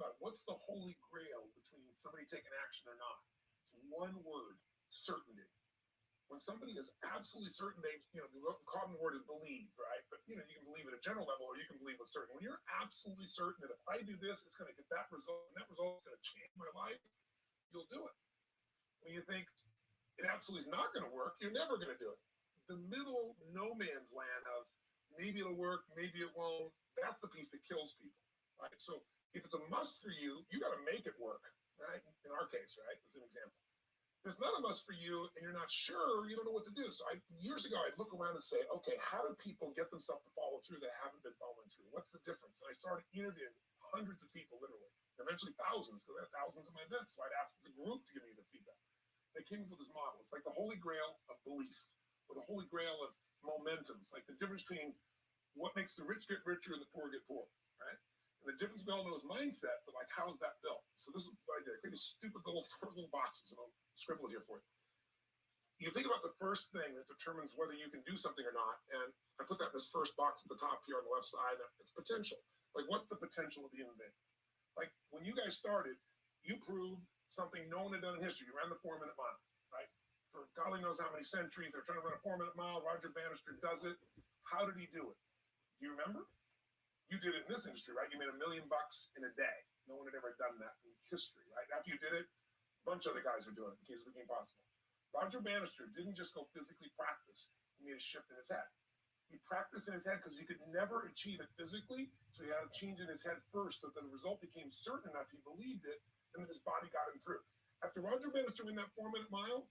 about it. What's the holy grail between somebody taking action or not? It's one word: certainty. When somebody is absolutely certain, the common word is believe, right? But you can believe at a general level, or you can believe with certain. When you're absolutely certain that if I do this, it's going to get that result, and that result is going to change my life, you'll do it. When you think it absolutely is not going to work, you're never going to do it. The middle no man's land of maybe it'll work, maybe it won't, that's the piece that kills people, right? So if it's a must for you, you got to make it work, right? In our case, right? As an example. If it's not a must for you and you're not sure, you don't know what to do. So years ago, I'd look around and say, okay, how do people get themselves to follow through that haven't been following through? What's the difference? And I started interviewing hundreds of people, literally, eventually thousands, because I had thousands of my events. So I'd ask the group to give me the feedback. They came up with this model. It's like the holy grail of belief, or the holy grail of momentum. It's like the difference between what makes the rich get richer and the poor get poor, right? And the difference we all know is mindset, but like, how's that built? So this is what I did. I created stupid little boxes, and I'll scribble it here for you. You think about the first thing that determines whether you can do something or not, and I put that in this first box at the top here on the left side. It's potential. Like, what's the potential of the human being? Like, when you guys started, you proved something no one had done in history. You ran the 4-minute mile, right? For God only knows how many centuries, they're trying to run a 4-minute mile. Roger Bannister does it. How did he do it? Do you remember? You did it in this industry, right? You made $1 million in a day. No one had ever done that in history, right? After you did it, a bunch of other guys are doing it in case it became possible. Roger Bannister didn't just go physically practice. He made a shift in his head. He practiced in his head because he could never achieve it physically, so he had to change in his head first so that the result became certain enough he believed it, and then his body got him through. After Roger Bannister ran that 4-minute mile,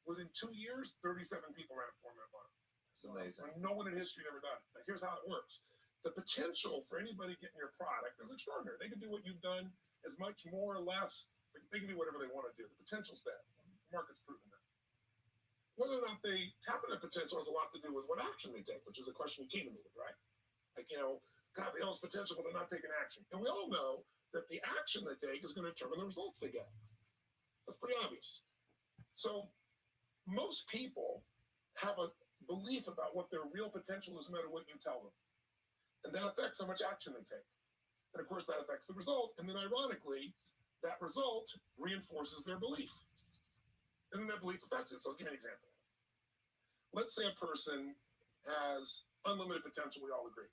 within 2 years, 37 people ran a 4-minute mile. It's amazing. And no one in history had ever done it. Now, here's how it works. The potential for anybody getting your product is extraordinary. They can do what you've done as much, more or less. They can do whatever they want to do. The potential's there. The market's proven that. Whether or not they tap into potential has a lot to do with what action they take, which is a question you came to me with, right? Like, God, they all have potential, but they're not taking action. And we all know that the action they take is going to determine the results they get. That's pretty obvious. So most people have a belief about what their real potential is no matter what you tell them. And that affects how much action they take. And of course, that affects the result. And then ironically, that result reinforces their belief. And then that belief affects it. So I'll give you an example. Let's say a person has unlimited potential, we all agree.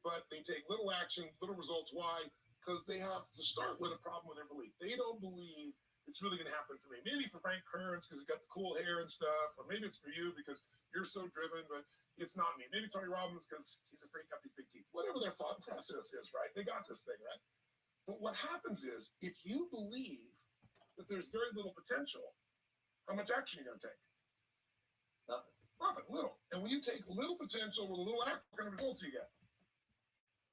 But they take little action, little results. Why? Because they have to start with a problem with their belief. They don't believe it's really going to happen for me. Maybe for Frank Kearns because he's got the cool hair and stuff, or maybe it's for you because you're so driven, but it's not me. Maybe Tony Robbins because he's a freak, got these big teeth. Whatever their thought process is, right? They got this thing, right? But what happens is, if you believe that there's very little potential, how much action are you going to take? Nothing. Nothing, little. And when you take little potential with a little action, what kind of results do you get?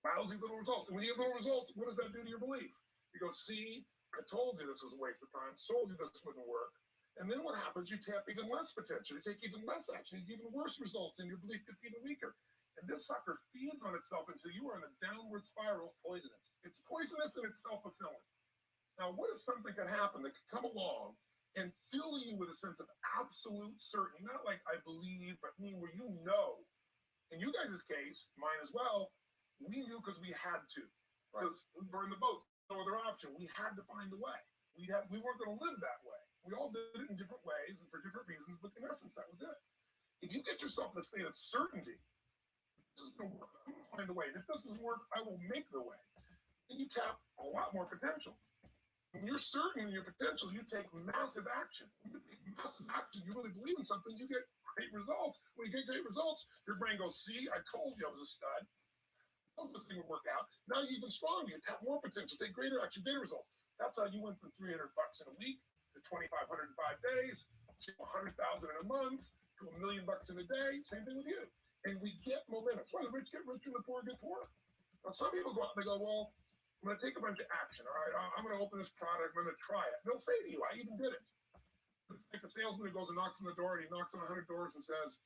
Lousy little results. And when you get little results, what does that do to your belief? You go, see, I told you this was a waste of time, told you this wouldn't work. And then what happens? You tap even less potential. You take even less action. You get even worse results, and your belief gets even weaker. And this sucker feeds on itself until you are in a downward spiral. It's poisonous. It's poisonous and it's self-fulfilling. Now, what if something could happen that could come along and fill you with a sense of absolute certainty? Not like I believe, but where you know. In you guys' case, mine as well, we knew because we had to. Because we burned the boats. No other option. We had to find a way. We weren't going to live that way. We all did it in different ways and for different reasons, but in essence, that was it. If you get yourself in a state of certainty, this is going to work. I'm going to find a way. And if this doesn't work, I will make the way. Then you tap a lot more potential. When you're certain in your potential, you take massive action. When you take massive action, you really believe in something, you get great results. When you get great results, your brain goes, see, I told you I was a stud. I told this thing would work out. Now you're even stronger. You tap more potential, take greater action, greater results. That's how you went from $300 in a week to $2,500 in 5 days, to $100,000 in a month, to $1 million in a day. Same thing with you. And we get momentum. That's why the rich get richer and the poor get poorer. Now, some people go out and they go, well, I'm going to take a bunch of action. All right, I'm going to open this product. I'm going to try it. And they'll say to you, I even did it. It's like a salesman who goes and knocks on the door, and he knocks on 100 doors and says,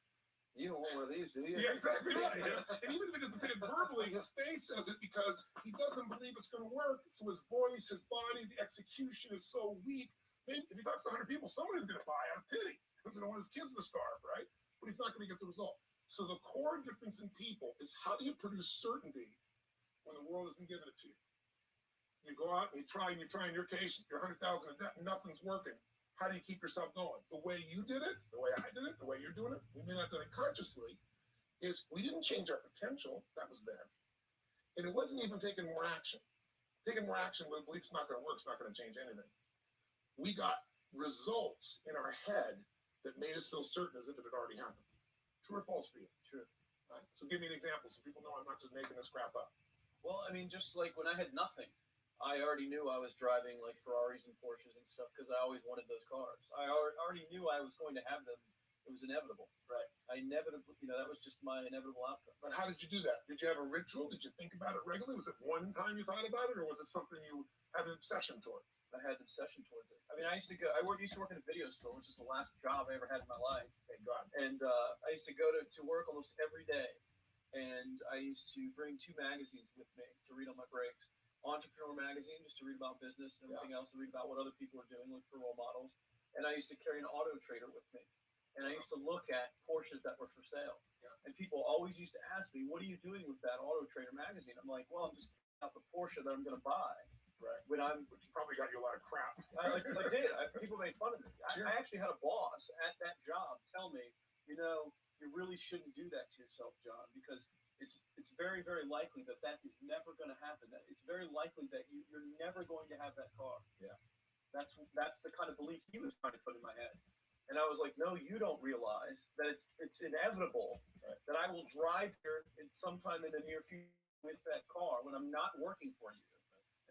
you don't want one of these, do you? Yeah, exactly right. And even if he doesn't say it verbally, his face says it because he doesn't believe it's going to work. So his voice, his body, the execution is so weak. Maybe if he talks to 100 people, somebody's going to buy out of pity. He's going to want his kids to starve, right? But he's not going to get the result. So the core difference in people is, how do you produce certainty when the world isn't giving it to you? You go out and you try, in your case, you're 100,000 in debt, and nothing's working. How do you keep yourself going? The way you did it, the way I did it, the way you're doing it, we may not have done it consciously, is we didn't change our potential. That was there. And it wasn't even taking more action. Taking more action when belief's not going to work, it's not going to change anything. We got results in our head that made us feel certain as if it had already happened. True or false for you? True. Right? So give me an example so people know I'm not just making this crap up. Well, I mean, just like when I had nothing, I already knew I was driving like Ferraris and Porsches and stuff because I always wanted those cars. I already knew I was going to have them. It was inevitable. Right. That was just my inevitable outcome. But how did you do that? Did you have a ritual? Did you think about it regularly? Was it one time you thought about it, or was it something you had an obsession towards? I had an obsession towards it. I mean, I used to work in a video store, which is the last job I ever had in my life. Thank God. And I used to go to work almost every day. And I used to bring 2 magazines with me to read on my breaks. Entrepreneur magazine, just to read about business and everything else, and read about what other people are doing, look for role models. And I used to carry an Auto Trader with me. And I used to look at Porsches that were for sale. Yeah. And people always used to ask me, what are you doing with that Auto Trader magazine? I'm like, well, I'm just out the Porsche that I'm going to buy. Right. Which probably got you a lot of crap. I did. People made fun of me. Sure. I actually had a boss at that job tell me, you really shouldn't do that to yourself, John, because it's very, very likely that is never going to happen. That it's very likely that you're never going to have that car. Yeah. That's the kind of belief he was trying to put in my head. And I was like, no, you don't realize that it's inevitable that I will drive here sometime in the near future with that car when I'm not working for you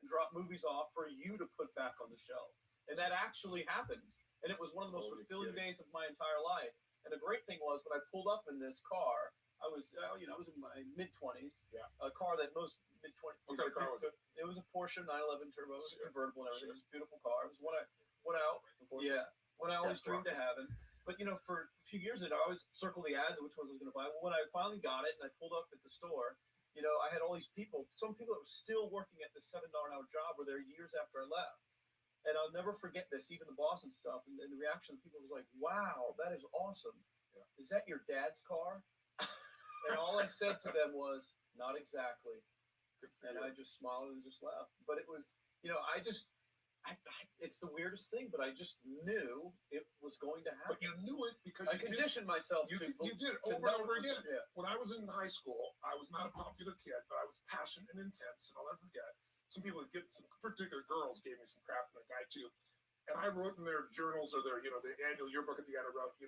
and drop movies off for you to put back on the shelf. And that actually happened. And it was one of the most fulfilling days of my entire life. And the great thing was when I pulled up in this car, I was in my mid-20s. Yeah. A car that most mid-20s. What kind of car was it? It was a Porsche 911 Turbo. It was a convertible and everything. It was a beautiful car. It was one I always dreamed of having. But for a few years I always circled the ads of which ones I was going to buy. Well, when I finally got it and I pulled up at the store, I had all these people. Some people that were still working at this $7 an hour job were there years after I left. And I'll never forget this, even the boss and stuff. And the reaction of people was like, wow, that is awesome. Yeah. Is that your dad's car? And all I said to them was, not exactly. And I just smiled and just left. But it was, it's the weirdest thing, but I just knew it was going to happen. But you knew it because I conditioned myself you to did it to over and over again. Yeah. When I was in high school, I was not a popular kid, but I was passionate and intense, and I'll never forget. Some particular girls gave me some crap, and a guy too. And I wrote in their journals or their annual yearbook at the end, I wrote,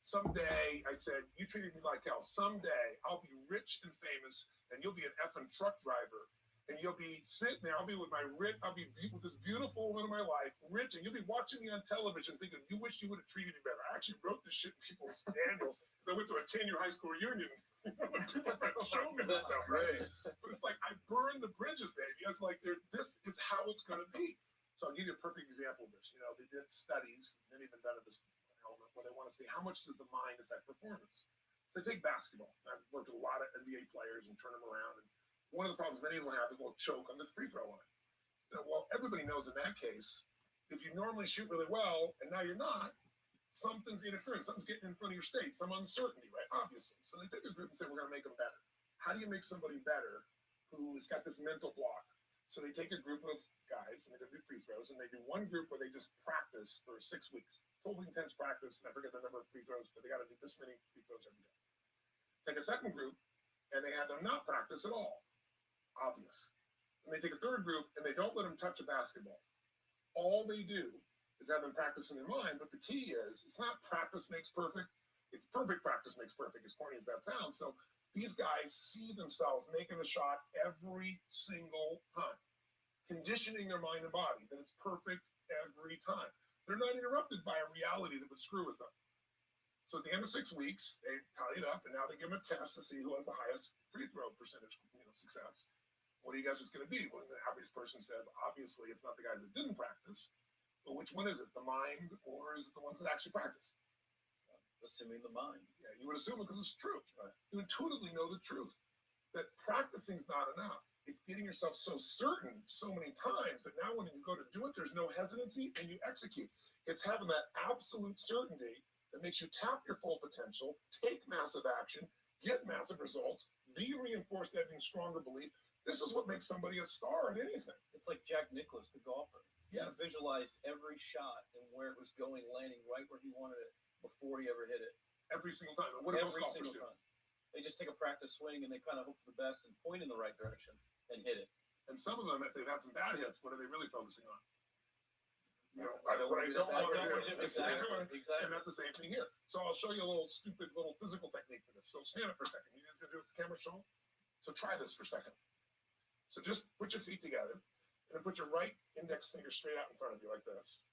someday, I said, you treated me like hell. Someday I'll be rich and famous, and you'll be an effing truck driver. And you'll be sitting there, I'll be with this beautiful woman of my life, rich, and you'll be watching me on television thinking, you wish you would have treated me better. I actually wrote this shit in people's annuals because I went to a 10-year high school reunion. People showed me this stuff, right? But it's like, I burned the bridges, baby. I was like, this is how it's going to be. So I'll give you a perfect example of this. They did studies, many have been done at this element, where they want to see how much does the mind affect performance. So they take basketball. I've worked with a lot of NBA players and turn them around, and one of the problems many of them have is a little choke on the free throw line. Well, everybody knows in that case, if you normally shoot really well and now you're not, something's interfering, something's getting in front of your state, some uncertainty, right? Obviously. So they take a group and say, we're going to make them better. How do you make somebody better who's got this mental block? So they take a group of guys and they're going to do free throws, and they do one group where they just practice for 6 weeks. Totally intense practice, and I forget the number of free throws, but they got to do this many free throws every day. Take a second group, and they have them not practice at all. Obvious. And they take a third group and they don't let them touch a basketball. All they do is have them practice in their mind, but the key is it's not practice makes perfect, it's perfect practice makes perfect, as corny as that sounds. So these guys see themselves making the shot every single time, conditioning their mind and body that it's perfect every time. They're not interrupted by a reality that would screw with them. So at the end of 6 weeks, they tally it up, and now they give them a test to see who has the highest free throw percentage, success. What do you guess it's going to be? Well, the obvious person says, obviously, it's not the guys that didn't practice. But which one is it? The mind, or is it the ones that actually practice? Assuming the mind. Yeah, you would assume it because it's true. Right. You intuitively know the truth. That practicing's not enough. It's getting yourself so certain so many times that now when you go to do it, there's no hesitancy and you execute. It's having that absolute certainty that makes you tap your full potential, take massive action, get massive results, be reinforced having stronger belief. This is what makes somebody a star at anything. It's like Jack Nicklaus, the golfer. Yes. He visualized every shot and where it was going, landing right where he wanted it before he ever hit it. Every single time. And what do most Every golfers single do? time. They just take a practice swing and they kind of hope for the best and point in the right direction and hit it. And some of them, if they've had some bad hits, what are they really focusing on? You know, I don't what I wanna don't do that want to bad do. hit. Exactly. And that's the same thing here. So I'll show you a little stupid little physical technique for this. So stand up for a second. You guys gonna do it with the camera show? So try this for a second. So just put your feet together and then put your right index finger straight out in front of you like this.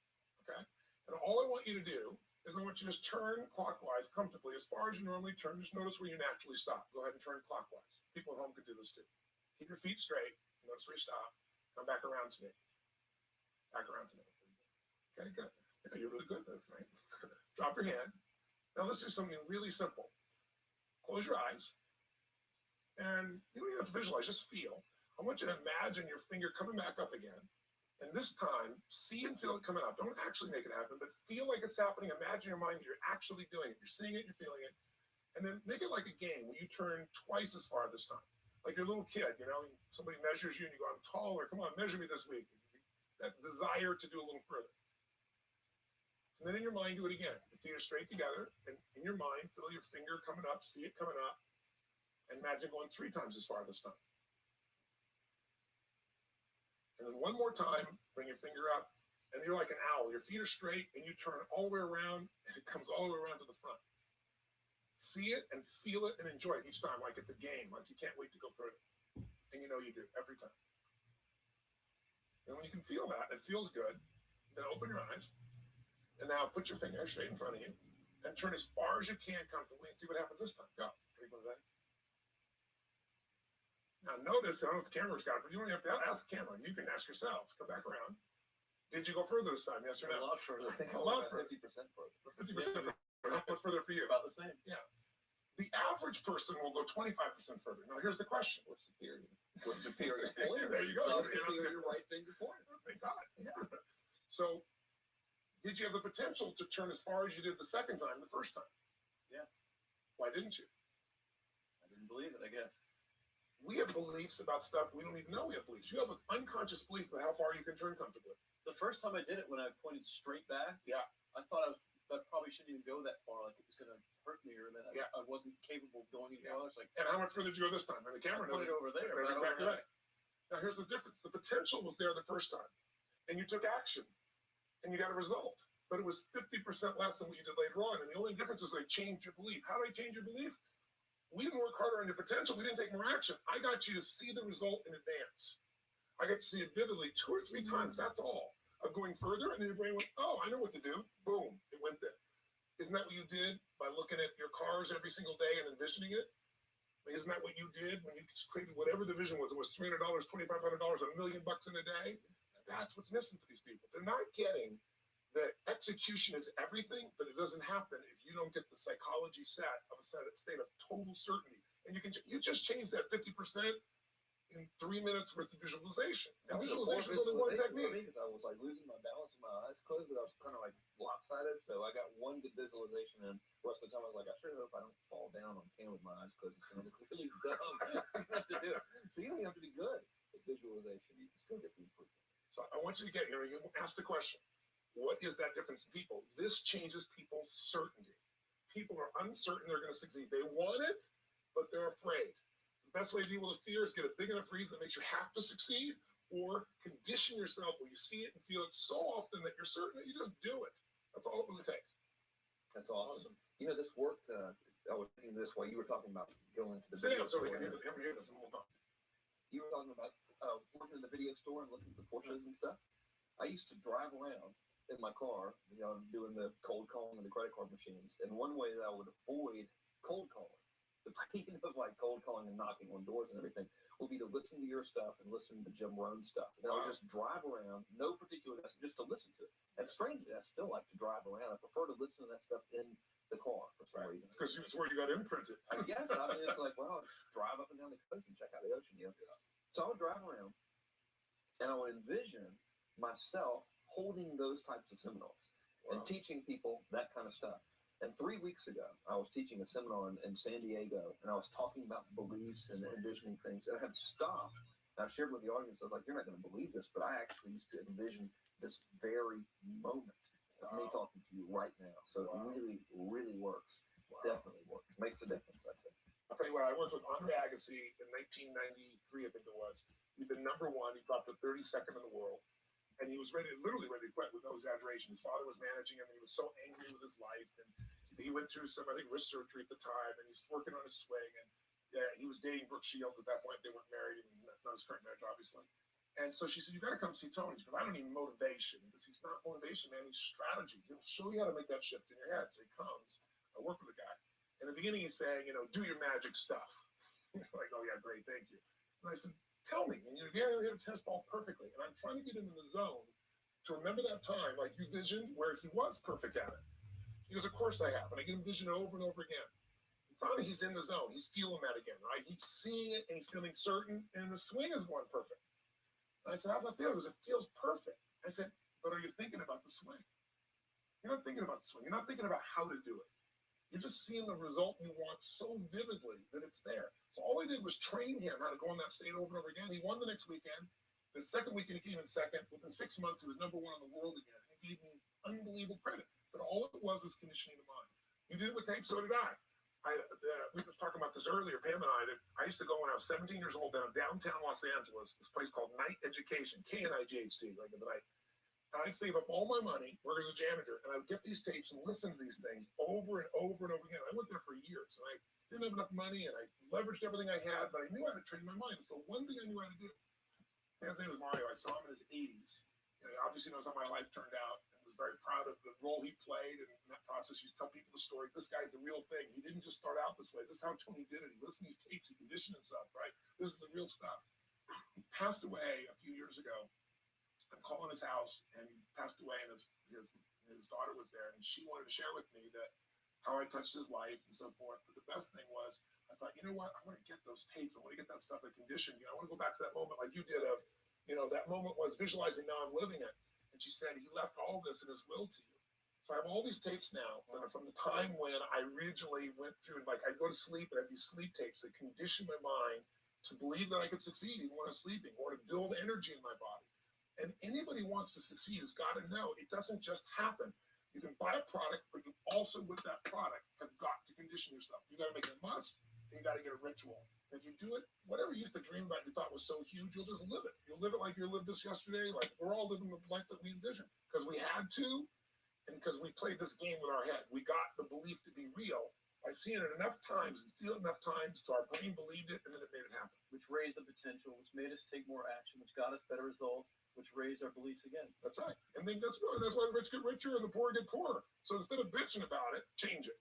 Okay? And all I want you to do is I want you to just turn clockwise comfortably as far as you normally turn. Just notice where you naturally stop. Go ahead and turn clockwise. People at home could do this too. Keep your feet straight. Notice where you stop. Come back around to me. Back around to me. Okay, good. Yeah, you're really good at this, right? Drop your hand. Now let's do something really simple. Close your eyes. And you don't even have to visualize, just feel. I want you to imagine your finger coming back up again. And this time, see and feel it coming up. Don't actually make it happen, but feel like it's happening. Imagine in your mind that you're actually doing it. You're seeing it, you're feeling it. And then make it like a game where you turn twice as far this time. Like your little kid, you know, somebody measures you and you go, I'm taller. Come on, measure me this week. That desire to do a little further. And then in your mind, do it again. Your feet are straight together. And in your mind, feel your finger coming up, see it coming up. And imagine going 3 times as far this time. And then one more time, bring your finger up, and you're like an owl. Your feet are straight, and you turn all the way around, and it comes all the way around to the front. See it and feel it and enjoy it each time, like it's a game, like you can't wait to go further. And you know you do every time. And when you can feel that, it feels good, then open your eyes, and now put your finger straight in front of you, and turn as far as you can comfortably, and see what happens this time. Go. Now notice, I don't know if the camera's got it, but you don't have to ask the camera. You can ask yourself. Come back around. Did you go further this time? Yes or A no? lot further. I think A I lot went further. 50% further. 50% further. How much further for you? About the same. The average person will go 25% further. Now here's the question. Or superior. With superior pointer. There you go. Superior right finger pointer. Thank God. Yeah. So, did you have the potential to turn as far as you did the second time, the first time? Yeah. Why didn't you? I didn't believe it, I guess. We have beliefs about stuff we don't even know we have beliefs. You have an unconscious belief about how far you can turn comfortably. The first time I did it, when I pointed straight back, Yeah. I thought I probably shouldn't even go that far. Like it was going to hurt me, or that Yeah. I wasn't capable of going any Yeah. farther. It's like, And how much further did you go this time? And the camera I put knows it over there. That's not exactly over there. right. Now here's the difference. The potential was there the first time, and you took action, and you got a result. But it was 50% less than what you did later on. And the only difference is they changed your belief. How did I change your belief? We didn't work harder on your potential. We didn't take more action. I got you to see the result in advance. I got to see it vividly 2 or 3 times. That's all. Of going further, and then your brain went, oh, I know what to do. Boom, it went there. Isn't that what you did by looking at your cars every single day and envisioning it? Isn't that what you did when you created whatever the vision was? It was $300, $2,500, $1 million in a day. That's what's missing for these people. They're not getting that execution is everything, but it doesn't happen if you don't get the psychology set of a state of total certainty. And you just change that 50% in 3 minutes worth of visualization. And visualization is only one technique. Because I was like losing my balance with my eyes closed, but I was kind of like lopsided. So I got one good visualization, and the rest of the time I was like, I sure hope I don't fall down on camera with my eyes closed. It's going to look really dumb to do it. So you don't even have to be good at visualization. You can still get the improvement. So I want you to get here. You ask the question. What is that difference in people? This changes people's certainty. People are uncertain they're going to succeed. They want it, but they're afraid. The best way to deal with fear is get a big enough reason that makes you have to succeed, or condition yourself where you see it and feel it so often that you're certain that you just do it. That's all it really takes. That's awesome. You know, this worked. I was thinking this while you were talking about going to the Sit video down so we store. can hear this and we'll talk. You were talking about working in the video store and looking at the Porsches and stuff. I used to drive around in my car, you know, doing the cold calling and the credit card machines. And one way that I would avoid cold calling, the pain of like cold calling and knocking on doors and everything, would be to listen to your stuff and listen to Jim Rohn stuff. And I would just drive around, no particular destination, just to listen to it. And strangely, I still like to drive around. I prefer to listen to that stuff in the car for some reason. It's because it's where you got imprinted. I guess. I mean, it's like, well, just drive up and down the coast and check out the ocean, you know? Yeah. So I would drive around, and I would envision myself holding those types of seminars and teaching people that kind of stuff. And 3 weeks ago, I was teaching a seminar in San Diego, and I was talking about beliefs and envisioning things. And I had to stop And I've shared with the audience, I was like, you're not going to believe this, but I actually used to envision this very moment of me talking to you right now. So it really, really works. Definitely works. Makes a difference, I'd say. I'll tell you what, I worked with Andre Agassi in 1993, I think it was. He'd been number one. He dropped to 32nd in the world. And he was literally ready to quit with no exaggeration. His father was managing him, and he was so angry with his life. And he went through some, I think, wrist surgery at the time, and he's working on his swing. And he was dating Brooke Shields at that point. They weren't married, and not his current marriage, obviously. And so she said, you got to come see Tony. Because I don't need motivation. Because he's not motivation, man. He's strategy. He'll show you how to make that shift in your head. So he comes. I work with the guy. In the beginning, he's saying, do your magic stuff. Like, oh, yeah, great, thank you. And I said, tell me. And you hit a tennis ball perfectly. And I'm trying to get him in the zone to remember that time, like you visioned, where he was perfect at it. He goes, of course I have. And I get him vision over and over again. And finally, he's in the zone. He's feeling that again, right? He's seeing it, and he's feeling certain, and the swing is going perfect. And I said, how's that feel? He goes, it feels perfect. I said, but are you thinking about the swing? You're not thinking about the swing. You're not thinking about how to do it. You're just seeing the result you want so vividly that it's there. So all I did was train him how to go on that state over and over again. He won the next weekend. The second weekend, he came in second. Within 6 months, he was number one in the world again. He gave me unbelievable credit. But all it was conditioning the mind. You did it with tape, so did I. We were talking about this earlier, Pam and I used to go when I was 17 years old down downtown Los Angeles, this place called Night Education, K-N-I-G-H-T, like the night. I'd save up all my money, work as a janitor, and I would get these tapes and listen to these things over and over and over again. I went there for years, and I didn't have enough money, and I leveraged everything I had, but I knew how to train my mind. So one thing I knew how to do. His name was Mario. I saw him in his 80s. He obviously knows how my life turned out, and was very proud of the role he played. And in that process, he used to tell people the story. This guy's the real thing. He didn't just start out this way. This is how Tony did it. He listened to these tapes. He conditioned himself, right? This is the real stuff. He passed away a few years ago. I'm calling his house, and he passed away, and his daughter was there, and she wanted to share with me that how I touched his life and so forth. But the best thing was, I thought, you know what? I want to get those tapes. I want to get that stuff that conditioned you. I want to go back to that moment like you did of, that moment was visualizing, now I'm living it. And she said, he left all this in his will to you. So I have all these tapes now that are from the time when I originally went through, like I'd go to sleep and I had these sleep tapes that conditioned my mind to believe that I could succeed even when I'm sleeping, or to build energy in my body. And anybody who wants to succeed has got to know it doesn't just happen. You can buy a product, but you also, with that product, have got to condition yourself. You got to make it a must, and you got to get a ritual. If you do it, whatever you used to dream about you thought was so huge, you'll just live it. You'll live it like you lived this yesterday. Like we're all living the life that we envisioned because we had to, and because we played this game with our head. We got the belief to be real by seeing it enough times and feeling it enough times so our brain believed it, and then it made it happen. Which raised the potential, which made us take more action, which got us better results, which raised our beliefs again. That's right. And then that's why the rich get richer and the poor get poorer. So instead of bitching about it, change it.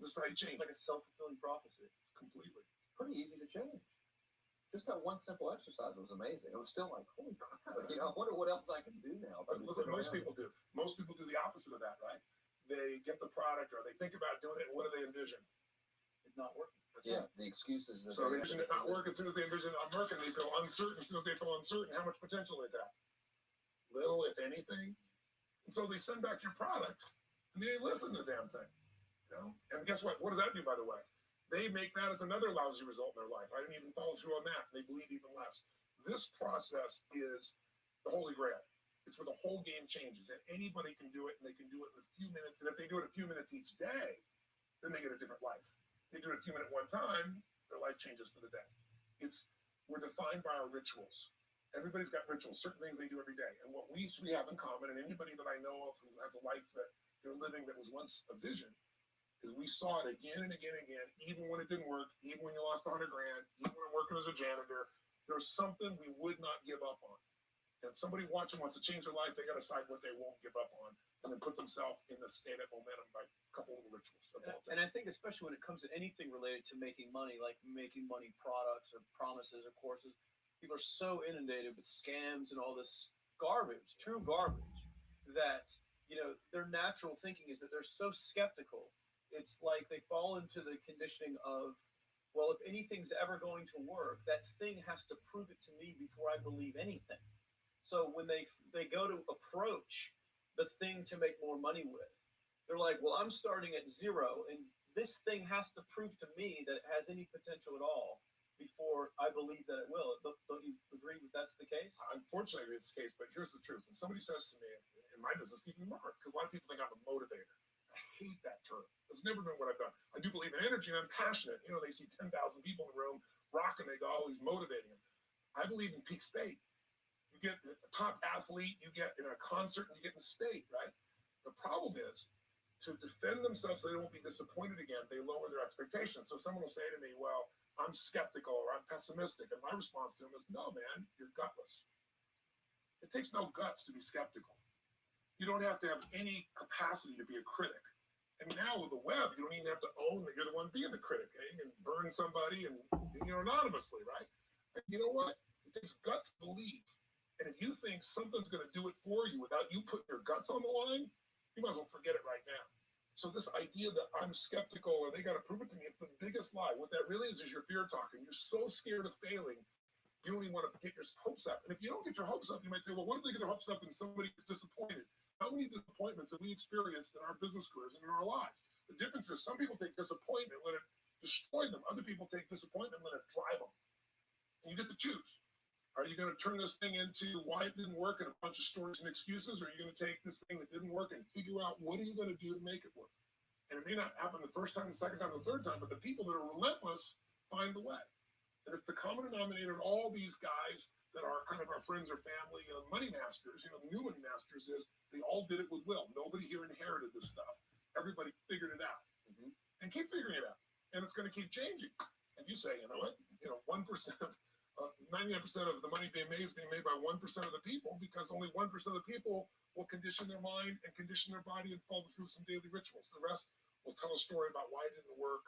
This is how you change It's like a self-fulfilling prophecy. Completely. It's pretty easy to change. Just that one simple exercise was amazing. It was still like, holy crap, I wonder what else I can do now. But listen, most people do. Most people do the opposite of that, right? They get the product or they think about doing it, and what do they envision? It's not working. That's Yeah, it. the excuses. So they envision it not working. As soon as they envision it not working, they feel uncertain. As soon as they feel uncertain, how much potential they got? Little, if anything. And so they send back your product, and they listen to the damn thing. And guess what? What does that do, by the way? They make that as another lousy result in their life. I didn't even follow through on that. They believe even less. This process is the holy grail. It's where the whole game changes, and anybody can do it, and they can do it in a few minutes. And if they do it a few minutes each day, then they get a different life. They do it a few minutes one time, their life changes for the day. We're defined by our rituals. Everybody's got rituals, certain things they do every day. And what we have in common, and anybody that I know of who has a life that they're living that was once a vision, is we saw it again and again and again, even when it didn't work, even when you lost $100,000, even when I'm working as a janitor, there's something we would not give up on. And somebody watching wants to change their life, they got to decide what they won't give up on, and then put themselves in the state of momentum by a couple of rituals. And I think especially when it comes to anything related to making money, like making money products or promises or courses, people are so inundated with scams and all this garbage, true garbage, that their natural thinking is that they're so skeptical. It's like they fall into the conditioning of, well, if anything's ever going to work, that thing has to prove it to me before I believe anything. So when they go to approach the thing to make more money with, they're like, well, I'm starting at zero, and this thing has to prove to me that it has any potential at all before I believe that it will. Don't you agree that that's the case? Unfortunately, it's the case, but here's the truth. When somebody says to me, in my business, even more, because a lot of people think I'm a motivator. I hate that term. It's never been what I've done. I do believe in energy and I'm passionate. You know, they see 10,000 people in the room rocking, they go, oh, he's motivating them. I believe in peak state. You get a top athlete, you get in a concert, and you get in the state, right? The problem is, to defend themselves so they won't be disappointed again, they lower their expectations. So someone will say to me, well, I'm skeptical or I'm pessimistic. And my response to them is, no, man, you're gutless. It takes no guts to be skeptical. You don't have to have any capacity to be a critic. And now with the web, you don't even have to own that you're the one being the critic. You can burn somebody and, anonymously, right? And you know what? It takes guts to believe. And if you think something's going to do it for you without you putting your guts on the line, you might as well forget it right now. So this idea that I'm skeptical or they got to prove it to me, it's the biggest lie. What that really is your fear talking. You're so scared of failing, you don't even want to get your hopes up. And if you don't get your hopes up, you might say, well, what if they get their hopes up and somebody is disappointed? How many disappointments have we experienced in our business careers and in our lives? The difference is some people take disappointment, let it destroy them. Other people take disappointment, let it drive them. And you get to choose. Are you going to turn this thing into why it didn't work and a bunch of stories and excuses? Or are you going to take this thing that didn't work and figure out what are you going to do to make it work? And it may not happen the first time, the second time, the third time, but the people that are relentless find the way. And if the common denominator in all these guys that are kind of our friends or family, money masters, the new money masters is they all did it with will. Nobody here inherited this stuff. Everybody figured it out and keep figuring it out. And it's going to keep changing. And you say, you know what? 1% of 99% of the money being made is being made by 1% of the people because only 1% of the people will condition their mind and condition their body and follow through some daily rituals. The rest will tell a story about why it didn't work,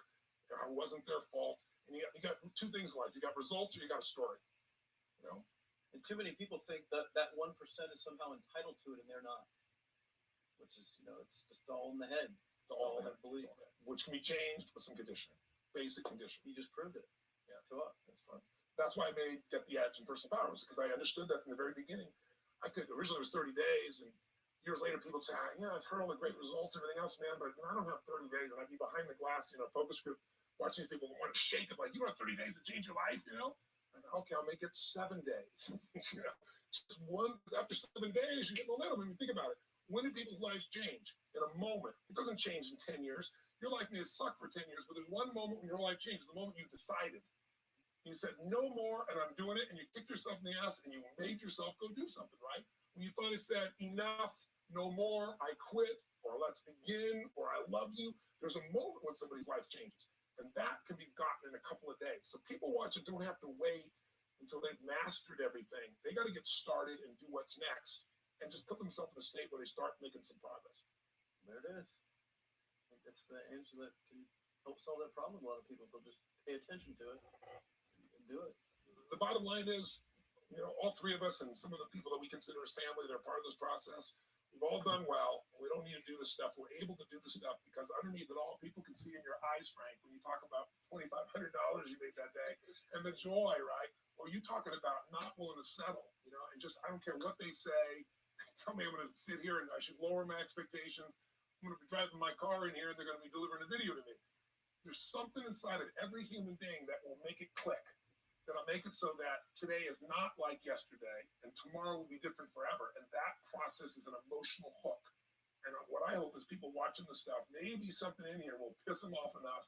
how it wasn't their fault. And you got two things in life. You got results or you got a story. And too many people think that 1% is somehow entitled to it and they're not. Which is, it's just all in the head. It's all that belief. Which can be changed with some conditioning. Basic conditioning. You just proved it. Yeah. To us. That's fun. That's why I made Get the Edge and Personal Powers, because I understood that from the very beginning. Originally it was 30 days, and years later people would say, I've heard all the great results, everything else, man, but I don't have 30 days, and I'd be behind the glass, focus group, watching these people want to shake it, like, you don't have 30 days to change your life, And okay, I'll make it 7 days. Just one, after 7 days, you get momentum. I mean, think about it. When do people's lives change? In a moment. It doesn't change in 10 years. Your life may have sucked for 10 years, but there's one moment when your life changes, the moment you decided. You said, no more, and I'm doing it, and you kicked yourself in the ass, and you made yourself go do something, right? When you finally said, enough, no more, I quit, or let's begin, or I love you, there's a moment when somebody's life changes. And that can be gotten in a couple of days. So people watching don't have to wait until they've mastered everything. They got to get started and do what's next, and just put themselves in a state where they start making some progress. There it is. I think that's the answer that can help solve that problem. A lot of people will just pay attention to it. Do it. The bottom line is, all three of us and some of the people that we consider as family that are part of this process, we've all done well. We don't need to do this stuff. We're able to do this stuff because underneath it all, people can see in your eyes, Frank, when you talk about $2,500 you made that day and the joy, right? Or you talking about not willing to settle, and just, I don't care what they say. Tell me I'm going to sit here and I should lower my expectations. I'm going to be driving my car in here and they're going to be delivering a video to me. There's something inside of every human being that will make it click. That'll make it so that today is not like yesterday and tomorrow will be different forever. And that process is an emotional hook. And what I hope is people watching the stuff, maybe something in here will piss them off enough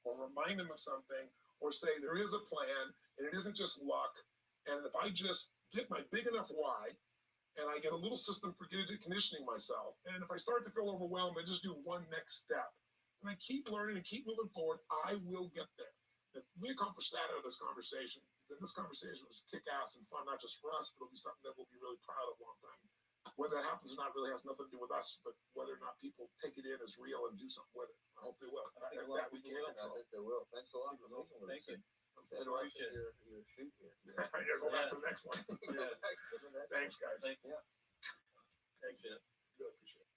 or remind them of something or say there is a plan and it isn't just luck. And if I just get my big enough why and I get a little system for conditioning myself, and if I start to feel overwhelmed, I just do one next step. And I keep learning and keep moving forward, I will get there. If we accomplish that out of this conversation, then this conversation was kick-ass and fun, not just for us, but it'll be something that we'll be really proud of a long time. Whether that happens or not really has nothing to do with us, but whether or not people take it in as real and do something with it. I hope they will. I think they will. Thanks a lot for listening with us. Thank you. It's interesting your shoot here. Yeah, go back to the next one. Yeah. Thanks, guys. Thank you. Thank you. Really appreciate it.